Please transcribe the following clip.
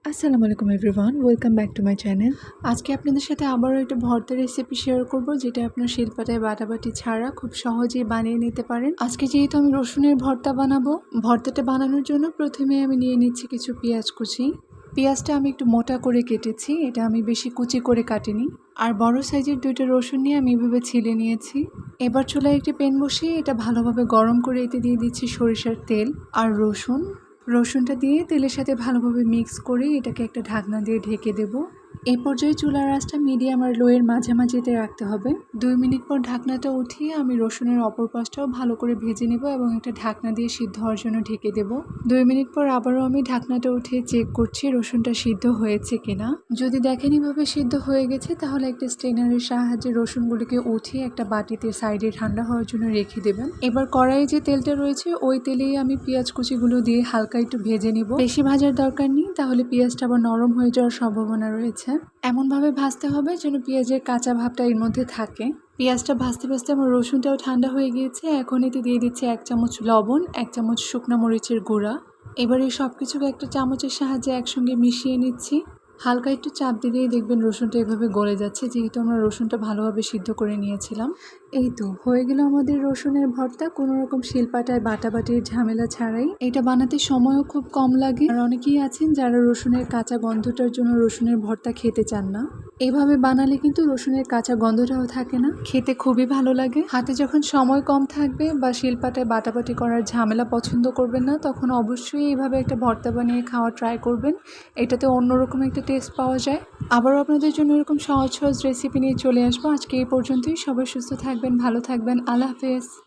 আসসালামু আলাইকুম everyone, welcome back to my channel. আজকে আপনাদের সাথে আবারও একটা ভর্তা রেসিপি শেয়ার করব, যেটা আপনার শিলপাটায় বাটাবাটি ছাড়া খুব সহজেই বানিয়ে নিতে পারেন। আজকে যেহেতু আমি রসুনের ভর্তা বানাবো, ভর্তাটা বানানোর জন্য প্রথমে আমি নিয়ে নিচ্ছি কিছু পেঁয়াজ কুচি। পেঁয়াজটা আমি একটু মোটা করে কেটেছি, এটা আমি বেশি কুচি করে কাটিনি। আর বড় সাইজের 2টা রসুন নিয়ে আমি এভাবে ছিলে নিয়েছি। এবার চুলায় একটি প্যান বসিয়ে এটা ভালোভাবে গরম করে এতে দিয়ে দিচ্ছি সরিষার তেল আর রসুনটা দিয়ে তেলের সাথে ভালোভাবে মিক্স করে এটাকে একটা ঢাকনা দিয়ে ঢেকে দেব। এই পর্যায়ে চুলার আঁচটা মিডিয়াম আর লোয়ের মাঝামাঝিতে রাখতে হবে। 2 মিনিট পর ঢাকনাটা উঠিয়ে আমি রসুনের অপর পাশটাও ভালো করে ভেজে নেব এবং একটা ঢাকনা দিয়ে সিদ্ধ হওয়ার জন্য ঢেকে দেব। 2 মিনিট পর আবারও আমি ঢাকনাটা উঠিয়ে চেক করছি রসুনটা সিদ্ধ হয়েছে কিনা। যদি দেখেন এভাবে সিদ্ধ হয়ে গেছে, তাহলে একটা স্ট্রেনারের সাহায্যে রসুনগুলিকে উঠিয়ে একটা বাটিতে সাইডে ঠান্ডা হওয়ার জন্য রেখে দেবেন। এবার কড়াইয়ে যে তেলটা রয়েছে ওই তেলেই আমি পেঁয়াজ কুচিগুলো দিয়ে হালকা একটু ভেজে নিব। বেশি ভাজার দরকার নেই, তাহলে পেঁয়াজটা আবার নরম হয়ে যাওয়ার সম্ভাবনা রয়েছে। এমনভাবে ভাজতে হবে যেন পেঁয়াজের কাঁচা ভাবটা এর মধ্যে থাকে। পেঁয়াজটা ভাজতে ভাজতে আমার রসুনটাও ঠান্ডা হয়ে গিয়েছে। এখন এতে দিয়ে দিচ্ছি 1 চামচ লবণ, 1 চামচ শুকনো মরিচের গুঁড়া। এবার এই সব কিছুকে একটা চামচের সাহায্যে একসঙ্গে মিশিয়ে নিচ্ছি। হালকা একটু চাপ দিলেই দেখবেন রসুনটা এভাবে গলে যাচ্ছে, যেহেতু আমরা রসুনটা ভালোভাবে সিদ্ধ করে নিয়েছিলাম। এই তো হয়ে গেল আমাদের রসুনের ভর্তা, কোনো রকম শিলপাটায় বাটাবাটির ঝামেলা ছাড়াই। এটা বানাতে সময়ও খুব কম লাগে। আর অনেকেই আছেন যারা রসুনের কাঁচা গন্ধটার জন্য রসুনের ভর্তা খেতে চান না। এভাবে বানালে কিন্তু রসুনের কাঁচা গন্ধটাও থাকে না, খেতে খুবই ভালো লাগে। হাতে যখন সময় কম থাকবে বা শিলপাটায় বাটাবাটি করার ঝামেলা পছন্দ করবেন না, তখন অবশ্যই এইভাবে একটা ভর্তা বানিয়ে খাওয়া ট্রাই করবেন। এটাতে অন্যরকম একটা টেস্ট পাওয়া যায়। আবারও আপনাদের জন্য এরকম সহজ সহজ রেসিপি নিয়ে চলে আসবো। আজকে এই পর্যন্তই। সবাই সুস্থ থাকবেন, ভালো থাকবেন। আল্লাহ হাফেজ।